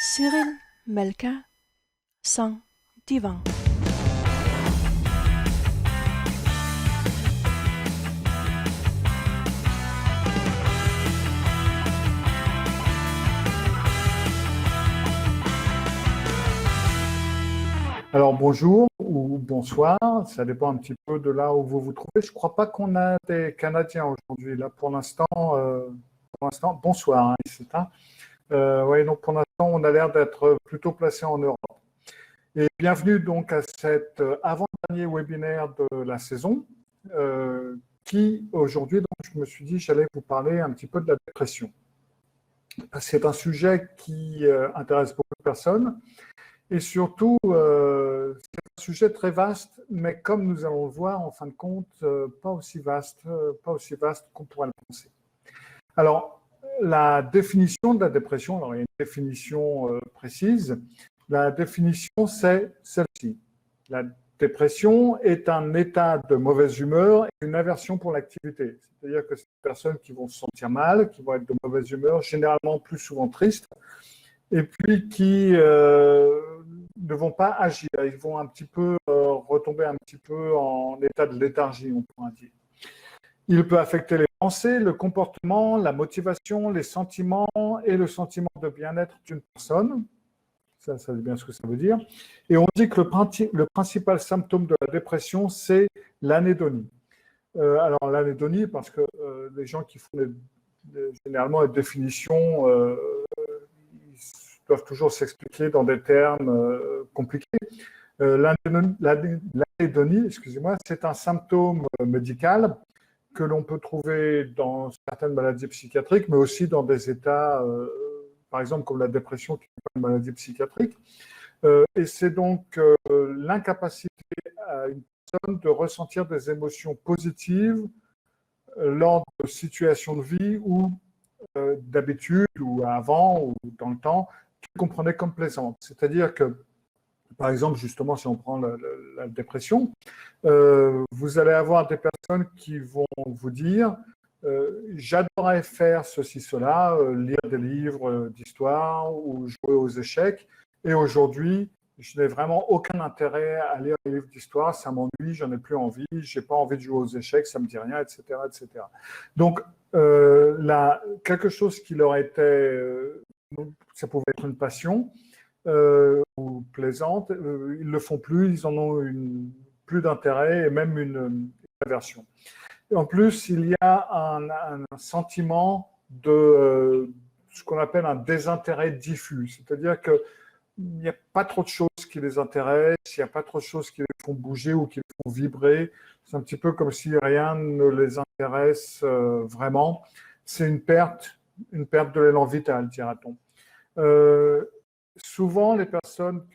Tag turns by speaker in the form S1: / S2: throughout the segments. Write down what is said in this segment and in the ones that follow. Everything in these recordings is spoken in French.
S1: Cyril Malka, sans divan.
S2: Alors bonjour ou bonsoir, ça dépend un petit peu de là où vous vous trouvez. Je ne crois pas qu'on a des Canadiens aujourd'hui. Là, pour l'instant, bonsoir, hein, c'est ça. Oui, donc pour l'instant, on a l'air d'être plutôt placé en Europe. Et bienvenue donc à cet avant-dernier webinaire de la saison, qui aujourd'hui, donc, je me suis dit, j'allais vous parler un petit peu de la dépression. C'est un sujet qui intéresse beaucoup de personnes. Et surtout, c'est un sujet très vaste, mais comme nous allons le voir, en fin de compte, pas aussi vaste qu'on pourrait le penser. Alors, la définition de la dépression, alors il y a une définition précise, la définition c'est celle-ci. La dépression est un état de mauvaise humeur et une aversion pour l'activité. C'est-à-dire que c'est des personnes qui vont se sentir mal, qui vont être de mauvaise humeur, généralement plus souvent tristes, et puis qui ne vont pas agir. Ils vont un petit peu retomber un petit peu en état de léthargie, on pourrait dire. Il peut affecter les pensées, le comportement, la motivation, les sentiments et le sentiment de bien-être d'une personne. Ça dit bien ce que ça veut dire. Et on dit que le principal symptôme de la dépression, c'est l'anédonie. Alors l'anédonie, parce que les gens qui font généralement les définitions doivent toujours s'expliquer dans des termes compliqués. L'anédonie, excusez-moi, c'est un symptôme médical que l'on peut trouver dans certaines maladies psychiatriques, mais aussi dans des états, par exemple, comme la dépression, qui n'est pas une maladie psychiatrique. Et c'est donc l'incapacité à une personne de ressentir des émotions positives lors de situations de vie où, d'habitude, ou avant, ou dans le temps, qu'ils comprenaient comme plaisantes. C'est-à-dire que, par exemple, justement, si on prend la dépression, vous allez avoir des personnes qui vont vous dire j'adorais faire ceci, cela, lire des livres d'histoire ou jouer aux échecs, et aujourd'hui, je n'ai vraiment aucun intérêt à lire des livres d'histoire, ça m'ennuie, j'en ai plus envie, j'ai pas envie de jouer aux échecs, ça me dit rien, etc., etc. Donc, quelque chose qui leur était, ça pouvait être une passion, ou plaisante, ils ne le font plus, ils en ont plus d'intérêt et même une aversion. Et en plus, il y a un sentiment de ce qu'on appelle un désintérêt diffus, c'est-à-dire qu'il n'y a pas trop de choses qui les intéressent, il n'y a pas trop de choses qui les font bouger ou qui les font vibrer. C'est un petit peu comme si rien ne les intéresse vraiment. C'est une perte de l'élan vital, dira-t-on. Souvent, les personnes,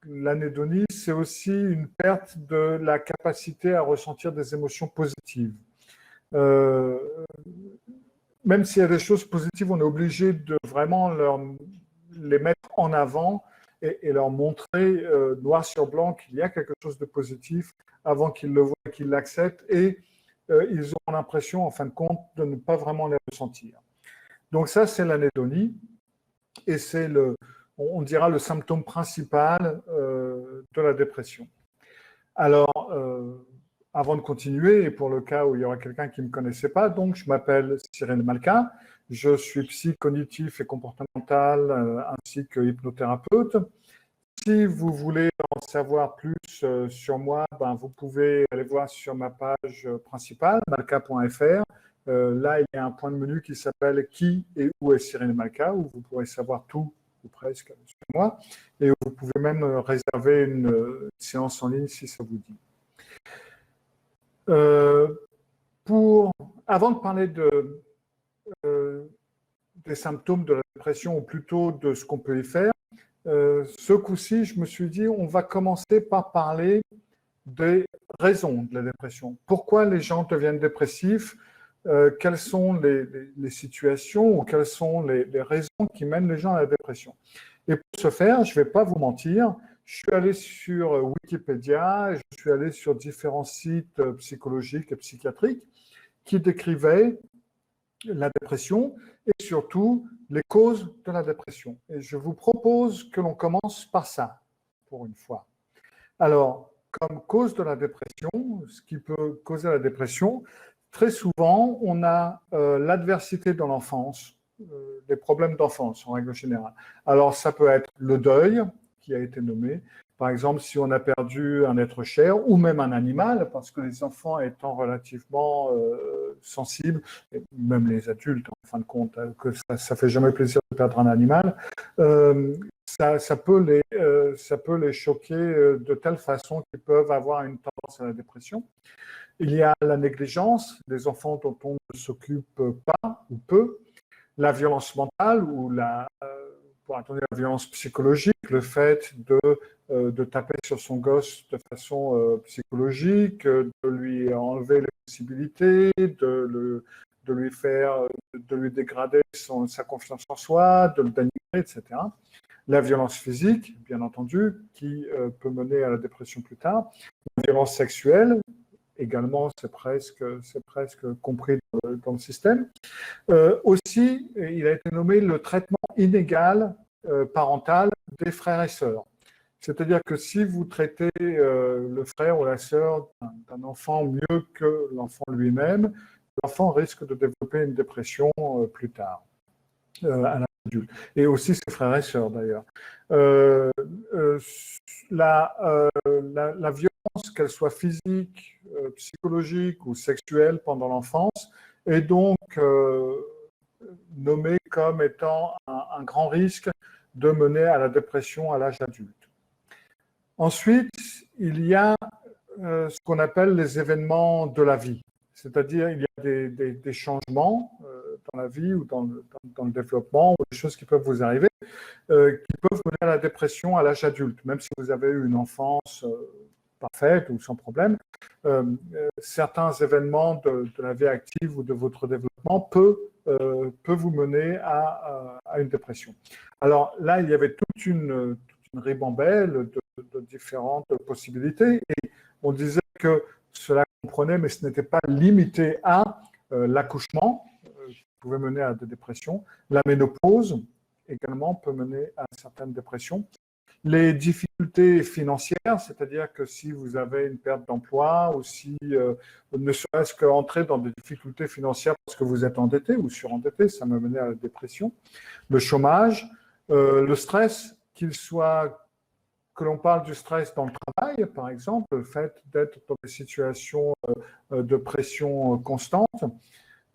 S2: l'anédonie, c'est aussi une perte de la capacité à ressentir des émotions positives. Même s'il y a des choses positives, on est obligé de vraiment les mettre en avant et leur montrer noir sur blanc qu'il y a quelque chose de positif avant qu'ils le voient, qu'ils l'acceptent, et ils ont l'impression, en fin de compte, de ne pas vraiment les ressentir. Donc ça, c'est l'anédonie, et c'est on dira le symptôme principal de la dépression. Alors, avant de continuer, et pour le cas où il y aura quelqu'un qui ne me connaissait pas, donc je m'appelle Cyril Malka, je suis psy cognitif et comportemental ainsi que hypnothérapeute. Si vous voulez en savoir plus sur moi, vous pouvez aller voir sur ma page principale, malka.fr. Là, il y a un point de menu qui s'appelle « Qui et où est Cyril Malka ?» où vous pourrez savoir tout, ou presque, sur moi. Et vous pouvez même réserver une séance en ligne si ça vous dit. Avant de parler des symptômes de la dépression, ou plutôt de ce qu'on peut y faire, ce coup-ci, je me suis dit, on va commencer par parler des raisons de la dépression. Pourquoi les gens deviennent dépressifs? Quelles sont les situations ou quelles sont les raisons qui mènent les gens à la dépression? Et pour ce faire, je ne vais pas vous mentir, je suis allé sur Wikipédia, et je suis allé sur différents sites psychologiques et psychiatriques qui décrivaient la dépression et surtout les causes de la dépression. Et je vous propose que l'on commence par ça, pour une fois. Alors, comme cause de la dépression, ce qui peut causer la dépression, très souvent, on a l'adversité dans l'enfance, des problèmes d'enfance en règle générale. Alors, ça peut être le deuil qui a été nommé. Par exemple, si on a perdu un être cher ou même un animal, parce que les enfants étant relativement sensibles, et même les adultes en fin de compte, que ça fait jamais plaisir de perdre un animal, ça peut les choquer de telle façon qu'ils peuvent avoir une tendance à la dépression. Il y a la négligence des enfants dont on ne s'occupe pas ou peu, la violence mentale ou pour attendre la violence psychologique, le fait de taper sur son gosse de façon psychologique, de lui enlever les possibilités, de lui dégrader sa confiance en soi, de le dénigrer, etc. La violence physique, bien entendu, qui peut mener à la dépression plus tard. La violence sexuelle, également, c'est presque compris dans le système. Aussi, il a été nommé le traitement inégal parental des frères et sœurs. C'est-à-dire que si vous traitez le frère ou la sœur d'un enfant mieux que l'enfant lui-même, l'enfant risque de développer une dépression plus tard, à l'âge adulte. Et aussi ses frères et sœurs, d'ailleurs. La violence, qu'elle soit physique, psychologique ou sexuelle pendant l'enfance, est donc nommée comme étant un grand risque de mener à la dépression à l'âge adulte. Ensuite, il y a ce qu'on appelle les événements de la vie, c'est-à-dire il y a des changements dans la vie ou dans le développement, ou des choses qui peuvent vous arriver, qui peuvent mener à la dépression à l'âge adulte, même si vous avez eu une enfance parfaite ou sans problème. Certains événements de la vie active ou de votre développement peut vous mener à une dépression. Alors là, il y avait toute une ribambelle de différentes possibilités et on disait que cela comprenait, mais ce n'était pas limité à l'accouchement, qui pouvait mener à des dépressions. La ménopause également peut mener à certaines dépressions. Les difficultés financières, c'est-à-dire que si vous avez une perte d'emploi ou si ne serait-ce qu'entrer dans des difficultés financières parce que vous êtes endetté ou surendetté, ça peut mener à la dépression. Le chômage, le stress, que l'on parle du stress dans le travail, par exemple, le fait d'être dans des situations de pression constante,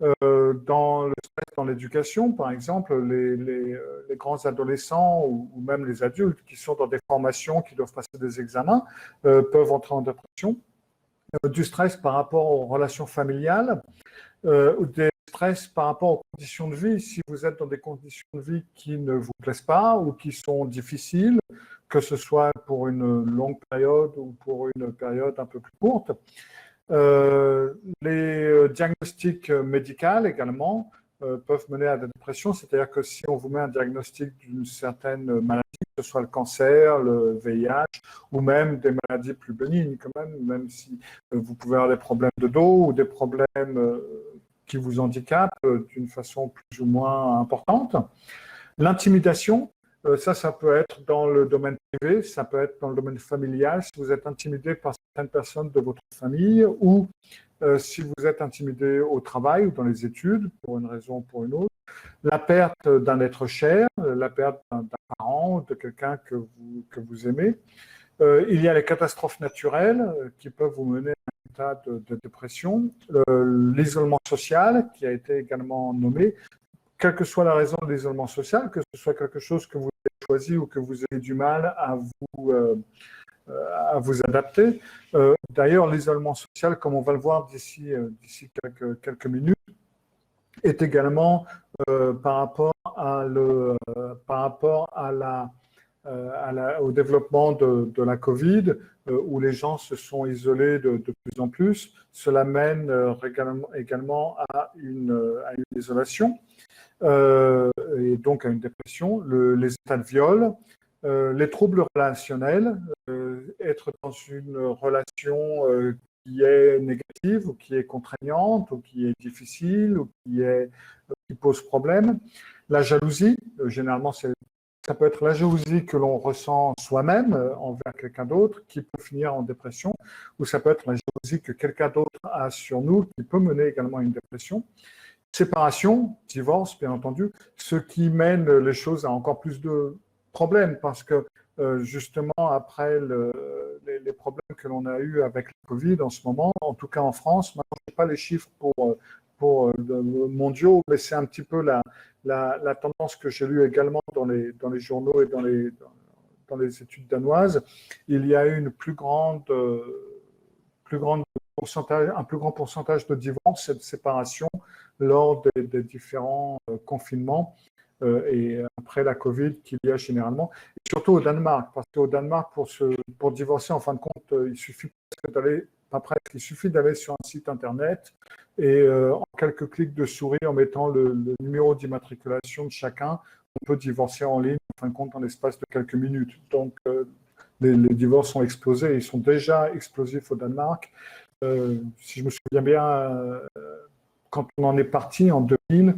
S2: dans le stress dans l'éducation, par exemple, les grands adolescents ou même les adultes qui sont dans des formations, qui doivent passer des examens, peuvent entrer en dépression. Du stress par rapport aux relations familiales, ou des stress par rapport aux conditions de vie. Si vous êtes dans des conditions de vie qui ne vous plaisent pas ou qui sont difficiles, que ce soit pour une longue période ou pour une période un peu plus courte. Les diagnostics médicaux également peuvent mener à la dépression, c'est-à-dire que si on vous met un diagnostic d'une certaine maladie, que ce soit le cancer, le VIH, ou même des maladies plus bénignes quand même si vous pouvez avoir des problèmes de dos ou des problèmes qui vous handicapent d'une façon plus ou moins importante. L'intimidation, ça peut être dans le domaine privé, ça peut être dans le domaine familial, si vous êtes intimidé par certaines personnes de votre famille ou si vous êtes intimidé au travail ou dans les études, pour une raison ou pour une autre. La perte d'un être cher, la perte d'un parent ou de quelqu'un que vous aimez. Il y a les catastrophes naturelles qui peuvent vous mener à un état de dépression. L'isolement social, qui a été également nommé. Quelle que soit la raison de l'isolement social, que ce soit quelque chose que vous avez choisi ou que vous avez du mal à vous adapter. D'ailleurs, l'isolement social, comme on va le voir d'ici quelques minutes, est également par rapport au développement de la Covid, où les gens se sont isolés de plus en plus. Cela mène également à une isolation. Et donc à une dépression, les états de viol, les troubles relationnels, être dans une relation qui est négative ou qui est contraignante ou qui est difficile ou qui pose problème, La jalousie, généralement, ça peut être la jalousie que l'on ressent soi-même envers quelqu'un d'autre qui peut finir en dépression, ou ça peut être la jalousie que quelqu'un d'autre a sur nous qui peut mener également à une dépression. Séparation, divorce, bien entendu, ce qui mène les choses à encore plus de problèmes parce que justement après les problèmes que l'on a eus avec le Covid en ce moment, en tout cas en France, maintenant je n'ai pas les chiffres pour mondiaux, mais c'est un petit peu la tendance que j'ai lue également dans les journaux et dans les études danoises. Il y a eu un plus grand pourcentage de divorces et de séparations lors des différents confinements et après la Covid qu'il y a généralement, et surtout au Danemark, parce qu'au Danemark, pour divorcer, en fin de compte, il suffit d'aller sur un site internet et en quelques clics de souris, en mettant le numéro d'immatriculation de chacun, on peut divorcer en ligne, en fin de compte, en l'espace de quelques minutes. Donc, les divorces ont explosé, ils sont déjà explosifs au Danemark. Si je me souviens bien, quand on en est parti en 2000,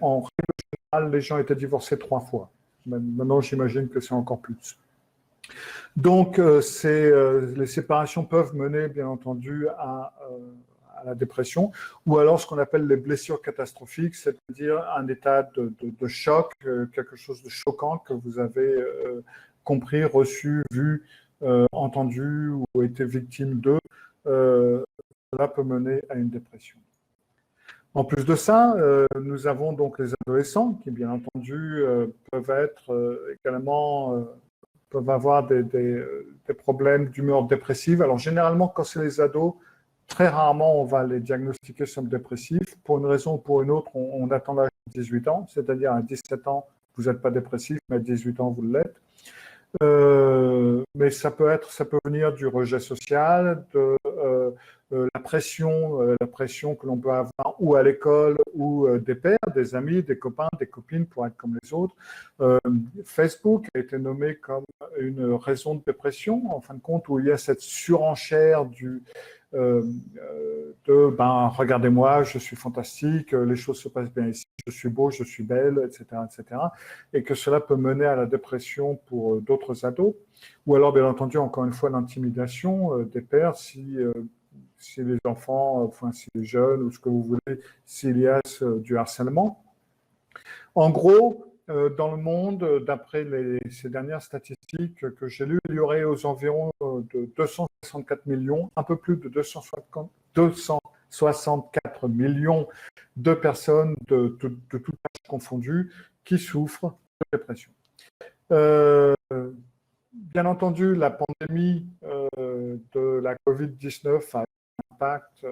S2: en règle générale, les gens étaient divorcés 3 fois. Maintenant, j'imagine que c'est encore plus. Donc, les séparations peuvent mener, bien entendu, à la dépression, ou alors ce qu'on appelle les blessures catastrophiques, c'est-à-dire un état de choc, quelque chose de choquant que vous avez compris, reçu, vu, entendu ou été victime de. Cela peut mener à une dépression. En plus de ça, nous avons donc les adolescents qui, bien entendu, peuvent être également peuvent avoir des problèmes d'humeur dépressive. Alors, généralement, quand c'est les ados, très rarement, on va les diagnostiquer comme dépressifs. Pour une raison ou pour une autre, on attend l'âge de 18 ans, c'est-à-dire à 17 ans, vous n'êtes pas dépressif, mais à 18 ans, vous l'êtes. Mais ça peut venir du rejet social, de la pression que l'on peut avoir ou à l'école ou des pairs, des amis, des copains, des copines pour être comme les autres. Facebook a été nommé comme une raison de dépression, en fin de compte, où il y a cette surenchère regardez-moi, je suis fantastique, les choses se passent bien ici, je suis beau, je suis belle, etc., etc. Et que cela peut mener à la dépression pour d'autres ados. Ou alors, bien entendu, encore une fois, l'intimidation des pairs si les enfants, enfin, si les jeunes, ou ce que vous voulez, s'il y a du harcèlement. En gros, dans le monde, d'après ces dernières statistiques que j'ai lues, il y aurait aux environs de 264 millions, un peu plus de 264 millions de personnes de tout âge confondu qui souffrent de dépression. Bien entendu, la pandémie de la Covid-19 a un impact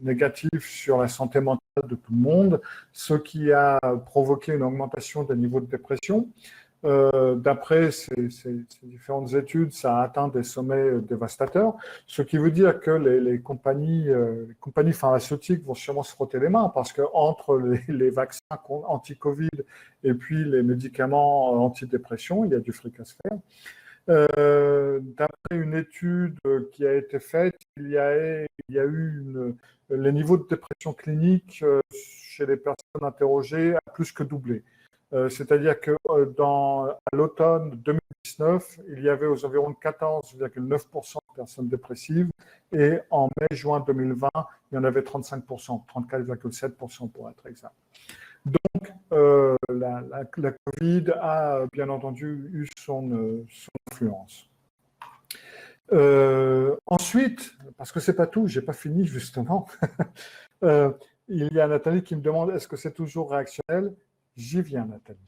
S2: négatif sur la santé mentale de tout le monde, ce qui a provoqué une augmentation des niveaux de dépression. D'après ces différentes études, ça a atteint des sommets dévastateurs, ce qui veut dire que les compagnies pharmaceutiques vont sûrement se frotter les mains parce qu'entre les vaccins anti-Covid et puis les médicaments antidépression, il y a du fric à se faire. D'après une étude qui a été faite, il y a eu les niveaux de dépression clinique chez les personnes interrogées a plus que doublé. C'est-à-dire que à l'automne 2019, il y avait aux environs de 14,9% de personnes dépressives et en mai-juin 2020, il y en avait 35%, 34,7% pour être exact. Donc, la Covid a bien entendu eu son influence. Ensuite, parce que c'est pas tout, j'ai pas fini justement, il y a Nathalie qui me demande est-ce que c'est toujours réactionnel? J'y viens, Nathalie.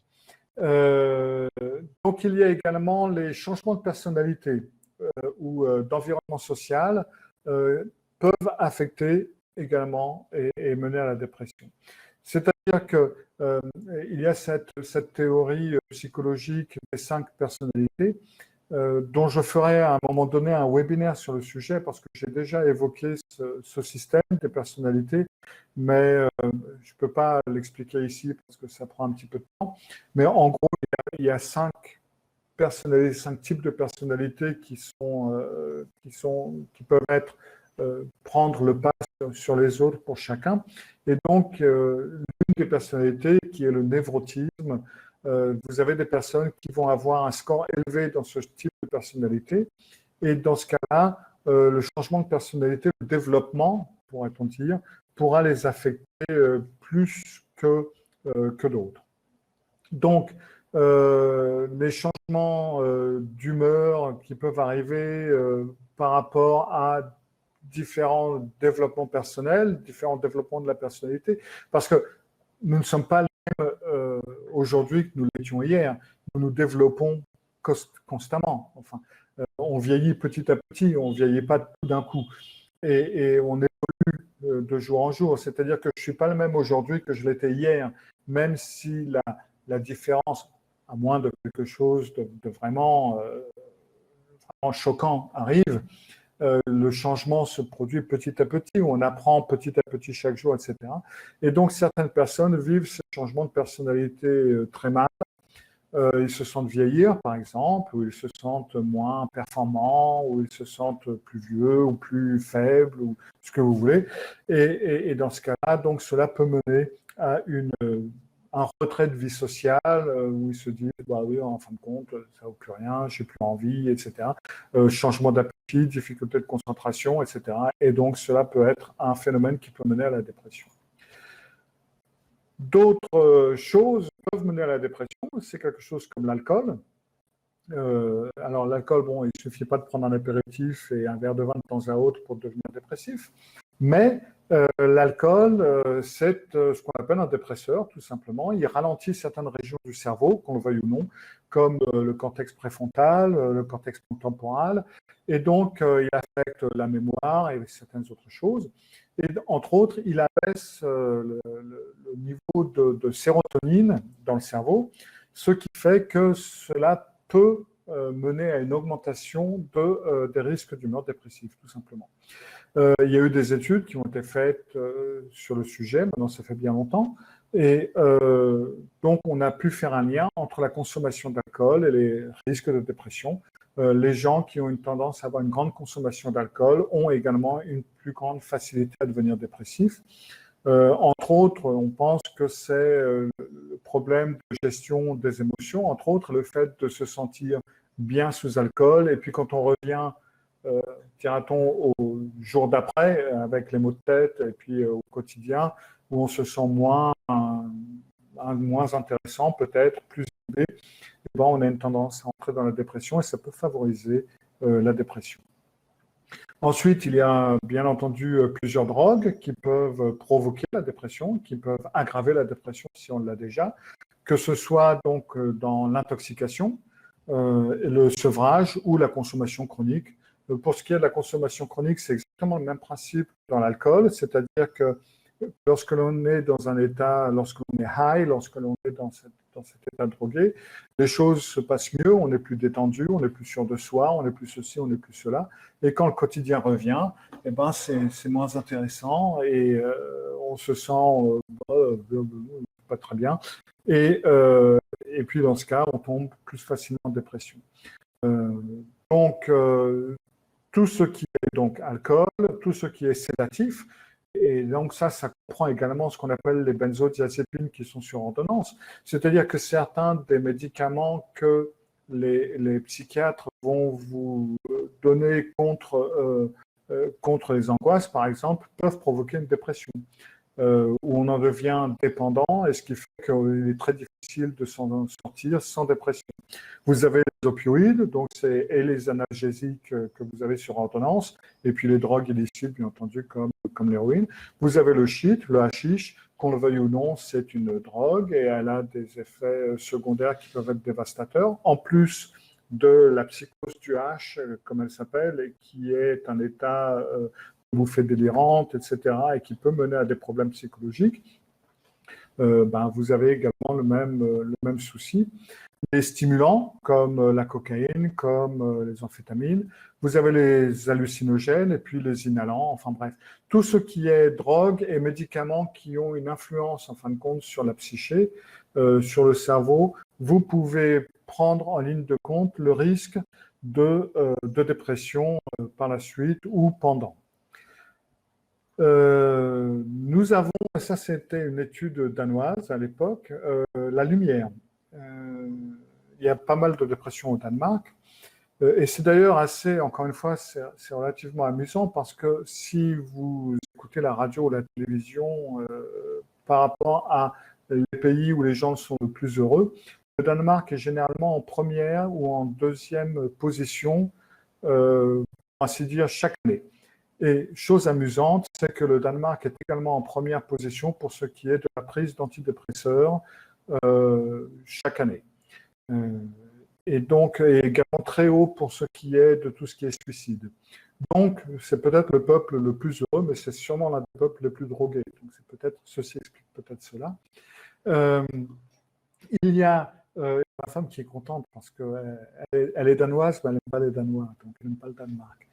S2: Donc, il y a également les changements de personnalité ou d'environnement social peuvent affecter également et mener à la dépression. C'est-à-dire qu'il y a cette théorie psychologique des 5 personnalités dont je ferai à un moment donné un webinaire sur le sujet parce que j'ai déjà évoqué ce système des personnalités, mais je ne peux pas l'expliquer ici parce que ça prend un petit peu de temps. Mais en gros, il y a 5 types de personnalités qui peuvent être prendre le pas sur les autres pour chacun. Et donc, l'une des personnalités qui est le névrotisme, vous avez des personnes qui vont avoir un score élevé dans ce type de personnalité. Et dans ce cas-là, le changement de personnalité, le développement, pourrait-on dire, pourra les affecter plus que d'autres. Donc, les changements d'humeur qui peuvent arriver par rapport à différents développements personnels, différents développements de la personnalité, parce que nous ne sommes pas les mêmes aujourd'hui que nous l'étions hier. Nous nous développons constamment. Enfin, on vieillit petit à petit, on ne vieillit pas tout d'un coup. Et on évolue de jour en jour. C'est-à-dire que je ne suis pas le même aujourd'hui que je l'étais hier, même si la différence, à moins de quelque chose de vraiment choquant, arrive, le changement se produit petit à petit, on apprend petit à petit chaque jour, etc. Et donc, certaines personnes vivent ce changement de personnalité très mal. Ils se sentent vieillir, par exemple, ou ils se sentent moins performants, ou ils se sentent plus vieux, ou plus faibles, ou ce que vous voulez. Et dans ce cas-là, donc, cela peut mener à un retrait de vie sociale où ils se disent, bah oui, en fin de compte, ça vaut plus rien, j'ai plus envie, etc. Changement d'appétit, difficulté de concentration, etc. Et donc, cela peut être un phénomène qui peut mener à la dépression. D'autres choses peuvent mener à la dépression, c'est quelque chose comme l'alcool. Alors l'alcool, bon, il ne suffit pas de prendre un apéritif et un verre de vin de temps à autre pour devenir dépressif, mais l'alcool, c'est ce qu'on appelle un dépresseur, tout simplement. Il ralentit certaines régions du cerveau, qu'on le veuille ou non, comme le cortex préfrontal, le cortex temporal, et donc il affecte la mémoire et certaines autres choses. Et entre autres, il abaisse le niveau de sérotonine dans le cerveau, ce qui fait que cela peut mener à une augmentation des risques d'humeur dépressive, tout simplement. Il y a eu des études qui ont été faites sur le sujet, maintenant ça fait bien longtemps, et donc on a pu faire un lien entre la consommation d'alcool et les risques de dépression. Les gens qui ont une tendance à avoir une grande consommation d'alcool ont également une plus grande facilité à devenir dépressifs. Entre autres, on pense que c'est le problème de gestion des émotions, entre autres le fait de se sentir bien sous alcool, et puis quand on revient, dira-t-on, au jour d'après, avec les maux de tête, et puis au quotidien, où on se sent moins intéressant, peut-être, plus idée, ben, on a une tendance à entrer dans la dépression, et ça peut favoriser la dépression. Ensuite, il y a bien entendu plusieurs drogues qui peuvent provoquer la dépression, qui peuvent aggraver la dépression si on l'a déjà, que ce soit donc dans l'intoxication, le sevrage ou la consommation chronique. Pour ce qui est de la consommation chronique, c'est exactement le même principe dans l'alcool, c'est-à-dire que lorsque l'on est dans un état, lorsque l'on est high, lorsque l'on est dans cet état drogué, les choses se passent mieux, on est plus détendu, on est plus sûr de soi, on est plus ceci, on est plus cela. Et quand le quotidien revient, eh ben c'est moins intéressant et on se sent pas très bien. Et puis dans ce cas, on tombe plus facilement en dépression. Donc, tout ce qui est donc alcool, tout ce qui est sédatif, et donc ça comprend également ce qu'on appelle les benzodiazépines qui sont sur ordonnance. C'est-à-dire que certains des médicaments que les psychiatres vont vous donner contre les angoisses, par exemple, peuvent provoquer une dépression. Où on en devient dépendant, et ce qui fait qu'il est très difficile de s'en sortir sans dépression. Vous avez les opioïdes, donc c'est et les analgésiques que vous avez sur ordonnance, et puis les drogues illicites, bien entendu, comme l'héroïne. Vous avez le shit, le hashish, qu'on le veuille ou non, c'est une drogue, et elle a des effets secondaires qui peuvent être dévastateurs, en plus de la psychose du H, comme elle s'appelle, et qui est un état bouffée délirante, etc., et qui peut mener à des problèmes psychologiques, ben, vous avez également le même souci. Les stimulants, comme la cocaïne, comme les amphétamines, vous avez les hallucinogènes et puis les inhalants, enfin bref, tout ce qui est drogue et médicaments qui ont une influence, en fin de compte, sur la psyché, sur le cerveau, vous pouvez prendre en ligne de compte le risque de dépression par la suite ou pendant. Nous avons, et ça c'était une étude danoise à l'époque, la lumière. Il y a pas mal de dépressions au Danemark. Et c'est d'ailleurs assez, encore une fois, c'est relativement amusant parce que si vous écoutez la radio ou la télévision par rapport à les pays où les gens sont le plus heureux, le Danemark est généralement en première ou en deuxième position, pour ainsi dire, chaque année. Et chose amusante, c'est que le Danemark est également en première position pour ce qui est de la prise d'antidépresseurs chaque année. Et donc est également très haut pour ce qui est de tout ce qui est suicide. Donc, c'est peut-être le peuple le plus heureux, mais c'est sûrement l'un des peuples les plus drogués. Donc, ceci explique peut-être cela. Il y a ma femme qui est contente parce qu'elle elle est danoise, mais elle n'aime pas les Danois, donc elle n'aime pas le Danemark.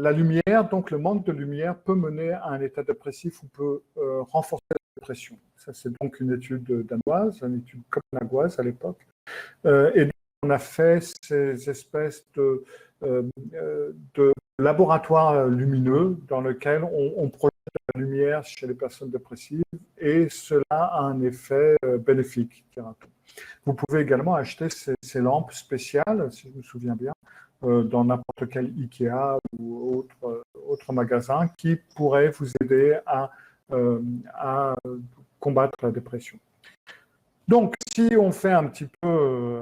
S2: La lumière, donc le manque de lumière peut mener à un état dépressif ou peut renforcer la dépression. Ça, c'est donc une étude danoise, une étude copenhagoise à l'époque. Et on a fait ces espèces de laboratoires lumineux dans lesquels on projette la lumière chez les personnes dépressives et cela a un effet bénéfique. Vous pouvez également acheter ces lampes spéciales, si je me souviens bien, dans n'importe quel Ikea ou autre magasin qui pourrait vous aider à combattre la dépression. Donc, si on fait un petit peu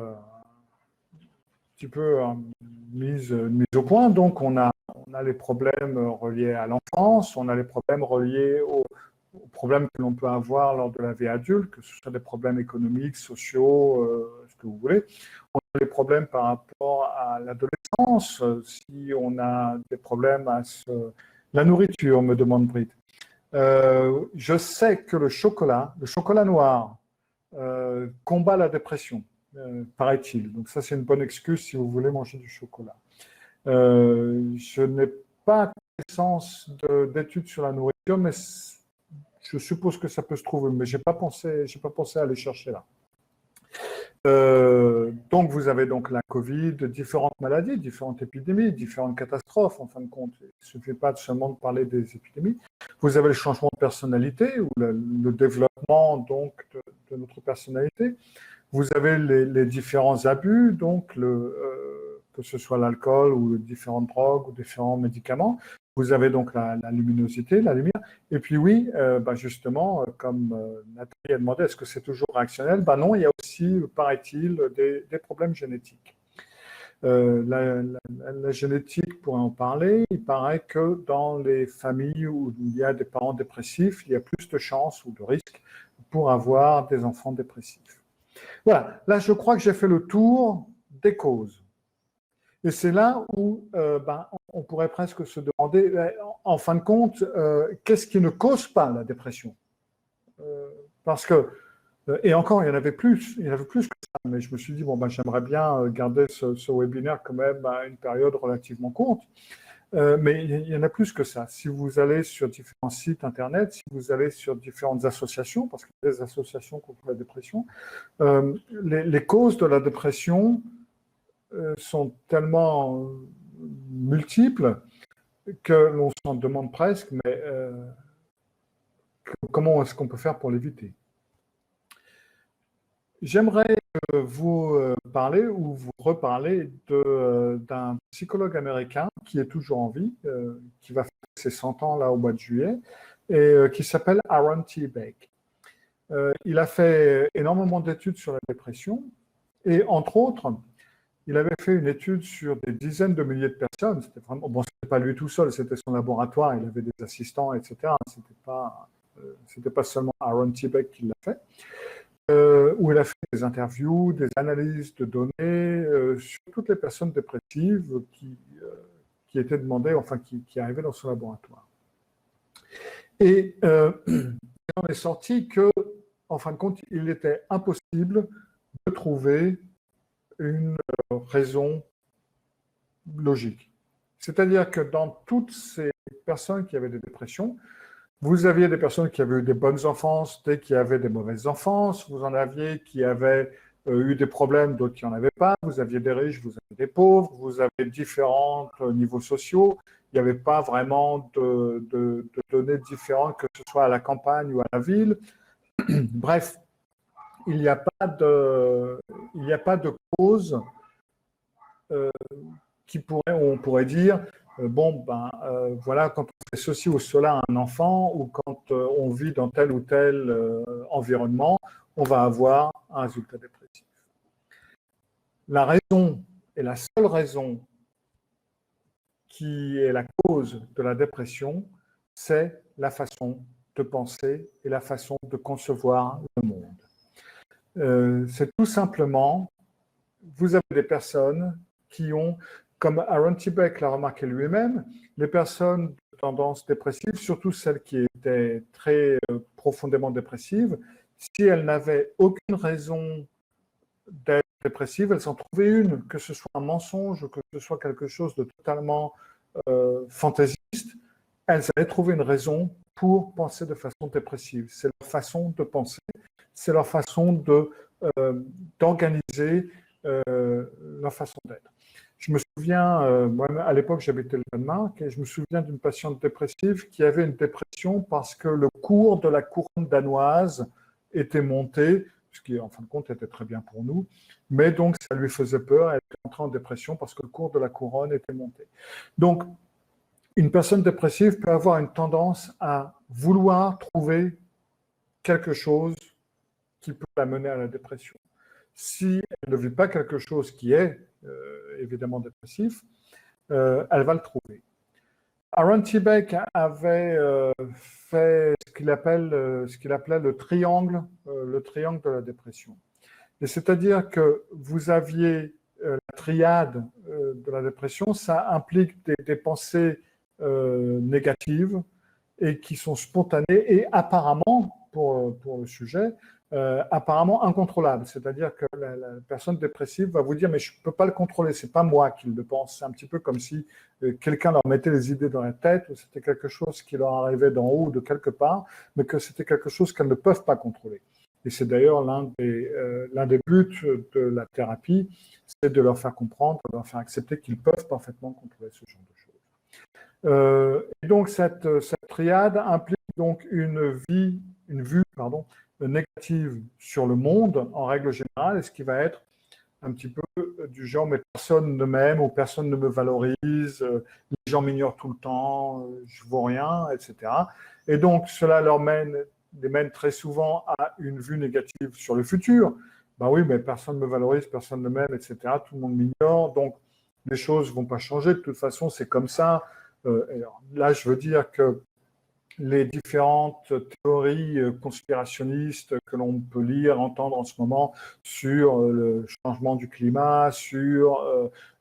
S2: mise au point, donc on a les problèmes reliés à l'enfance, on a les problèmes reliés aux problèmes que l'on peut avoir lors de la vie adulte, que ce soit des problèmes économiques, sociaux, ce que vous voulez. On a les problèmes par rapport à l'adolescence, si on a des problèmes à la nourriture, me demande Britt. Je sais que le chocolat noir, combat la dépression, paraît-il. Donc ça, c'est une bonne excuse si vous voulez manger du chocolat. Je n'ai pas connaissance d'études sur la nourriture, mais je suppose que ça peut se trouver, mais j'ai pas pensé à aller chercher là. Donc vous avez donc la Covid, différentes maladies, différentes épidémies, différentes catastrophes en fin de compte. Il ne suffit pas seulement de parler des épidémies. Vous avez le changement de personnalité ou le développement donc de notre personnalité. Vous avez les différents abus, donc que ce soit l'alcool ou différentes drogues ou différents médicaments. Vous avez donc la luminosité, la lumière. Et puis oui, justement, comme Nathalie a demandé, est-ce que c'est toujours réactionnel? Non, il y a aussi, paraît-il, des problèmes génétiques. La génétique pourrait en parler. Il paraît que dans les familles où il y a des parents dépressifs, il y a plus de chances ou de risques pour avoir des enfants dépressifs. Voilà, là je crois que j'ai fait le tour des causes. Et c'est là où on pourrait presque se demander, en fin de compte, qu'est-ce qui ne cause pas la dépression? Parce que, et encore, il y en avait plus que ça, mais je me suis dit, j'aimerais bien garder ce webinaire quand même à une période relativement courte. Mais il y en a plus que ça. Si vous allez sur différents sites internet, si vous allez sur différentes associations, parce qu'il y a des associations contre la dépression, les causes de la dépression sont tellement multiples que l'on s'en demande presque, mais comment est-ce qu'on peut faire pour l'éviter? J'aimerais vous parler ou vous reparler d'un psychologue américain qui est toujours en vie, qui va faire ses 100 ans là au mois de juillet, et qui s'appelle Aaron T. Beck. Il a fait énormément d'études sur la dépression, et entre autres, il avait fait une étude sur des dizaines de milliers de personnes. C'était vraiment, c'était pas lui tout seul, c'était son laboratoire, il avait des assistants, etc. C'était pas seulement Aaron T. Beck qui l'a fait. Où il a fait des interviews, des analyses de données sur toutes les personnes dépressives qui étaient demandées, enfin qui arrivaient dans son laboratoire. Et on est sorti que, en fin de compte, il était impossible de trouver une raison logique. C'est-à-dire que dans toutes ces personnes qui avaient des dépressions, vous aviez des personnes qui avaient eu des bonnes enfances, d'autres qui avaient des mauvaises enfances, vous en aviez qui avaient eu des problèmes, d'autres qui n'en avaient pas, vous aviez des riches, vous aviez des pauvres, vous avez différents niveaux sociaux, il n'y avait pas vraiment de données différentes, que ce soit à la campagne ou à la ville. Bref, il n'y a pas de cause où on pourrait dire voilà, quand on fait ceci ou cela à un enfant, ou quand on vit dans tel ou tel environnement, on va avoir un résultat dépressif. La raison, et la seule raison qui est la cause de la dépression, c'est la façon de penser et la façon de concevoir le monde. C'est tout simplement, vous avez des personnes qui ont, comme Aaron Tibek l'a remarqué lui-même, les personnes de tendance dépressive, surtout celles qui étaient très profondément dépressives, si elles n'avaient aucune raison d'être dépressives, elles en trouvaient une, que ce soit un mensonge, que ce soit quelque chose de totalement fantaisiste, elles allaient trouver une raison pour penser de façon dépressive. C'est leur façon de penser, c'est leur façon d'organiser leur façon d'être. Je me souviens, moi, à l'époque, j'habitais le Danemark, et je me souviens d'une patiente dépressive qui avait une dépression parce que le cours de la couronne danoise était monté, ce qui, en fin de compte, était très bien pour nous, mais donc ça lui faisait peur, elle était entrée en dépression parce que le cours de la couronne était monté. Donc, une personne dépressive peut avoir une tendance à vouloir trouver quelque chose qui peut la mener à la dépression. Si elle ne vit pas quelque chose qui est évidemment dépressif, elle va le trouver. Aaron Tibek avait fait ce qu'il appelait le triangle de la dépression. Et c'est-à-dire que vous aviez la triade de la dépression, ça implique des pensées négatives et qui sont spontanées et apparemment, pour le sujet, apparemment incontrôlables. C'est-à-dire que la personne dépressive va vous dire « mais je ne peux pas le contrôler, ce n'est pas moi qui le pense ». C'est un petit peu comme si quelqu'un leur mettait les idées dans la tête, ou c'était quelque chose qui leur arrivait d'en haut ou de quelque part, mais que c'était quelque chose qu'elles ne peuvent pas contrôler. Et c'est d'ailleurs l'un des buts de la thérapie, c'est de leur faire comprendre, de leur faire accepter qu'ils peuvent parfaitement contrôler ce genre de choses. Et donc cette triade implique donc une vue négative sur le monde en règle générale, et ce qui va être un petit peu du genre mais personne ne m'aime ou personne ne me valorise, les gens m'ignorent tout le temps, je ne vaux rien, etc. Et donc cela les mène très souvent à une vue négative sur le futur. Ben oui, mais personne ne me valorise, personne ne m'aime, etc. Tout le monde m'ignore, donc les choses ne vont pas changer. De toute façon, c'est comme ça. Là, je veux dire que les différentes théories conspirationnistes que l'on peut lire, entendre en ce moment sur le changement du climat, sur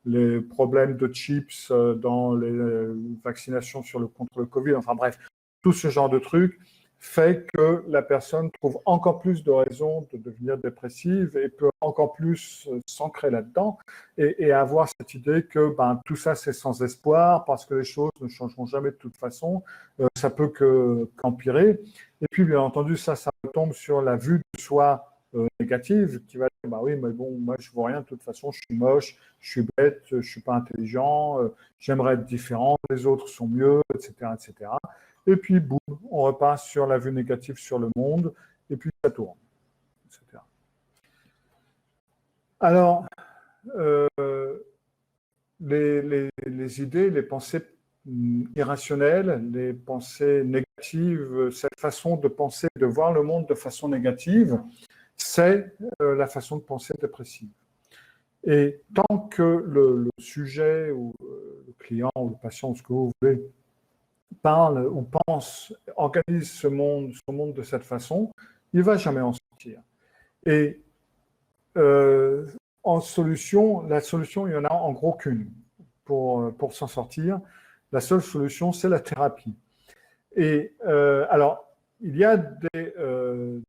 S2: les problèmes de chips dans les vaccinations contre le Covid, enfin bref, tout ce genre de trucs fait que la personne trouve encore plus de raisons de devenir dépressive et peut encore plus s'ancrer là-dedans et avoir cette idée que tout ça c'est sans espoir parce que les choses ne changeront jamais de toute façon, ça peut qu'empirer. Et puis bien entendu ça retombe sur la vue de soi négative qui va dire oui mais bon moi je ne vaux rien de toute façon, je suis moche, je suis bête, je ne suis pas intelligent, j'aimerais être différent, les autres sont mieux, etc. etc. Et puis, boum, on repasse sur la vue négative sur le monde, et puis ça tourne, etc. Alors, les idées, les pensées irrationnelles, les pensées négatives, cette façon de penser, de voir le monde de façon négative, c'est la façon de penser dépressive. Et tant que le sujet, ou le client, ou le patient, ou ce que vous voulez, parle ou pense, organise ce monde de cette façon, il ne va jamais en sortir. Et en solution, la solution, il n'y en a en gros qu'une pour s'en sortir. La seule solution, c'est la thérapie. Et alors, il y a des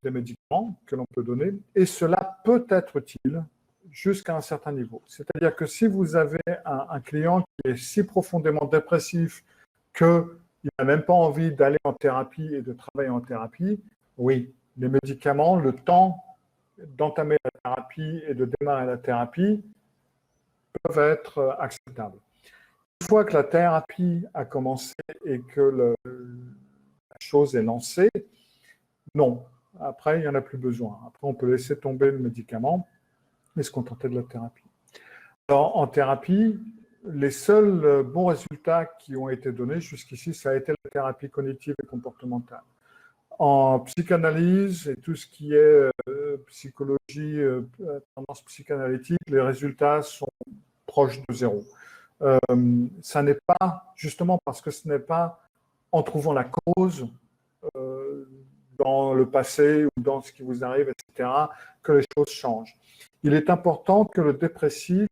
S2: médicaments que l'on peut donner, et cela peut être utile jusqu'à un certain niveau. C'est-à-dire que si vous avez un client qui est si profondément dépressif que il n'a même pas envie d'aller en thérapie et de travailler en thérapie, oui, les médicaments, le temps d'entamer la thérapie et de démarrer la thérapie peuvent être acceptables. fois que la thérapie a commencé et que la chose est lancée, non. Après, il n'y en a plus besoin. Après, on peut laisser tomber le médicament et se contenter de la thérapie. Alors, en thérapie, les seuls bons résultats qui ont été donnés jusqu'ici, ça a été la thérapie cognitive et comportementale. En psychanalyse et tout ce qui est psychologie, tendance psychanalytique, les résultats sont proches de zéro. Ça n'est pas, justement parce que ce n'est pas en trouvant la cause dans le passé ou dans ce qui vous arrive, etc., que les choses changent. Il est important que le dépressif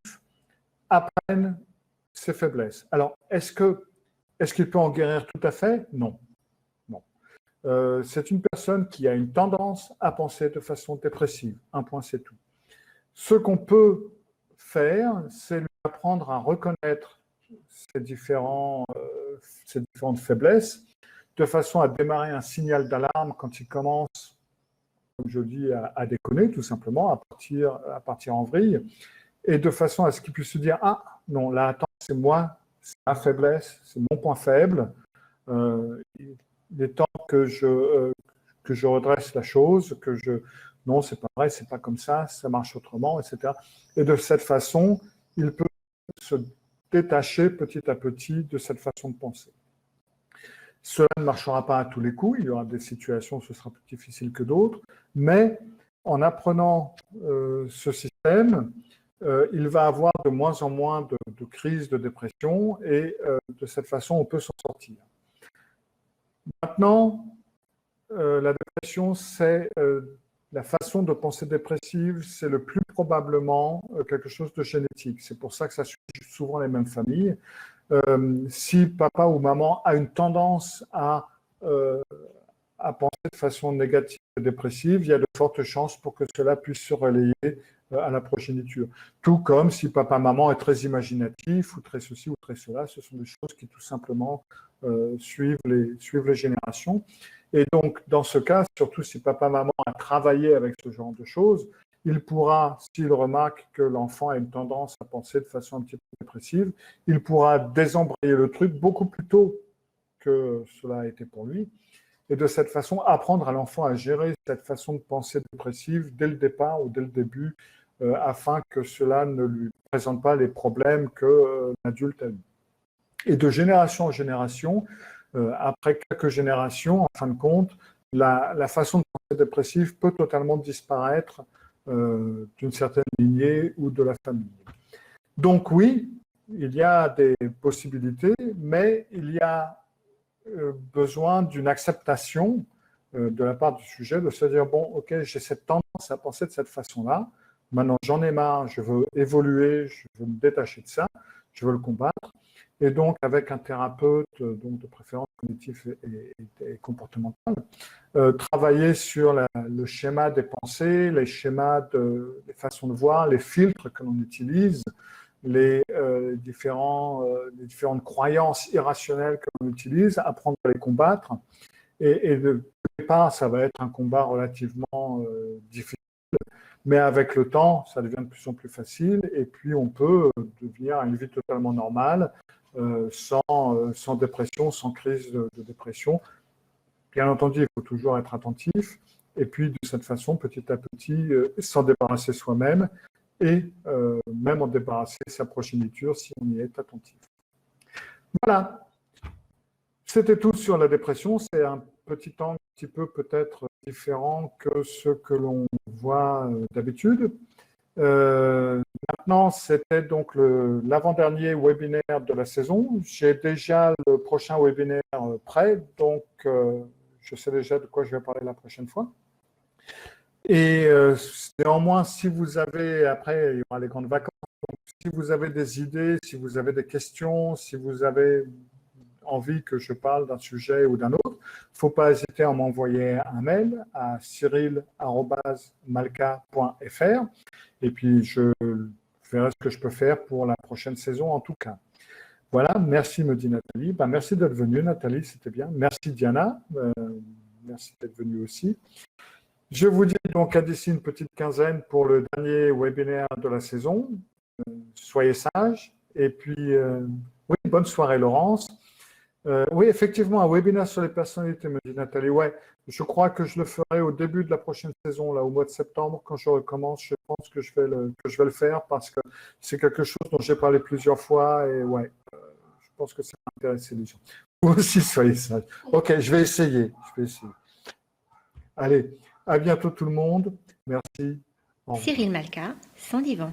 S2: apprenne ses faiblesses. Alors, est-ce qu'il peut en guérir tout à fait? Non. Non. C'est une personne qui a une tendance à penser de façon dépressive. Un point, c'est tout. Ce qu'on peut faire, c'est lui apprendre à reconnaître ces différentes faiblesses, de façon à démarrer un signal d'alarme quand il commence, comme je dis, à déconner, tout simplement, à partir en vrille, et de façon à ce qu'il puisse se dire « Ah, non, là, attends, c'est moi, c'est ma faiblesse, c'est mon point faible. Il est temps que je redresse la chose, non, c'est pas vrai, c'est pas comme ça marche autrement, etc. » Et de cette façon, il peut se détacher petit à petit de cette façon de penser. Cela ne marchera pas à tous les coups, il y aura des situations où ce sera plus difficile que d'autres, mais en apprenant ce système, il va avoir de moins en moins de crises de dépression et de cette façon, on peut s'en sortir. Maintenant, la dépression, c'est la façon de penser dépressive, c'est le plus probablement quelque chose de génétique. C'est pour ça que ça suit souvent les mêmes familles. Si papa ou maman a une tendance à penser de façon négative et dépressive, il y a de fortes chances pour que cela puisse se relayer à la progéniture. Tout comme si papa-maman est très imaginatif ou très ceci ou très cela, ce sont des choses qui tout simplement suivent les générations. Et donc, dans ce cas, surtout si papa-maman a travaillé avec ce genre de choses, il pourra, s'il remarque que l'enfant a une tendance à penser de façon un petit peu dépressive, il pourra désembrayer le truc beaucoup plus tôt que cela a été pour lui. Et de cette façon, apprendre à l'enfant à gérer cette façon de penser dépressive dès le départ ou dès le début, afin que cela ne lui présente pas les problèmes que l'adulte a eu. Et de génération en génération, après quelques générations, en fin de compte, la façon de penser dépressive peut totalement disparaître d'une certaine lignée ou de la famille. Donc oui, il y a des possibilités, mais il y a besoin d'une acceptation de la part du sujet, de se dire, bon, ok, j'ai cette tendance à penser de cette façon-là, maintenant j'en ai marre, je veux évoluer, je veux me détacher de ça, je veux le combattre, et donc avec un thérapeute, donc de préférence cognitif et comportemental, travailler sur le schéma des pensées, les schémas les façons de voir, les filtres que l'on utilise, les différentes croyances irrationnelles que l'on utilise, apprendre à les combattre. Et de départ, ça va être un combat relativement difficile, mais avec le temps, ça devient de plus en plus facile, et puis on peut devenir à une vie totalement normale, sans dépression, sans crise de dépression. Bien entendu, il faut toujours être attentif, et puis de cette façon, petit à petit, s'en débarrasser soi-même, et même en débarrasser sa progéniture si on y est attentif. Voilà. C'était tout sur la dépression. C'est un petit angle un petit peu peut-être différent que ce que l'on voit d'habitude. Maintenant, c'était donc l'avant-dernier webinaire de la saison. J'ai déjà le prochain webinaire prêt, donc je sais déjà de quoi je vais parler la prochaine fois. Et néanmoins, si vous avez, après, il y aura les grandes vacances, donc si vous avez des idées, si vous avez des questions, si vous avez envie que je parle d'un sujet ou d'un autre, il ne faut pas hésiter à m'envoyer un mail à cyril@malka.fr et puis je verrai ce que je peux faire pour la prochaine saison en tout cas. Voilà, merci, me dit Nathalie. Ben, merci d'être venue, Nathalie, c'était bien. Merci, Diana. Merci d'être venue aussi. Je vous dis donc à d'ici une petite quinzaine pour le dernier webinaire de la saison. Soyez sages et puis Oui, bonne soirée, Laurence. Oui, effectivement, un webinaire sur les personnalités, me dit Nathalie. Ouais, je crois que je le ferai au début de la prochaine saison, là, au mois de septembre, quand je recommence. Je pense que je vais le faire parce que c'est quelque chose dont j'ai parlé plusieurs fois et ouais, je pense que ça va intéresser les gens. Vous aussi, soyez sages. Ok, je vais essayer. Allez, à bientôt tout le monde. Merci. Au revoir.
S3: Cyril Malka, sans divan.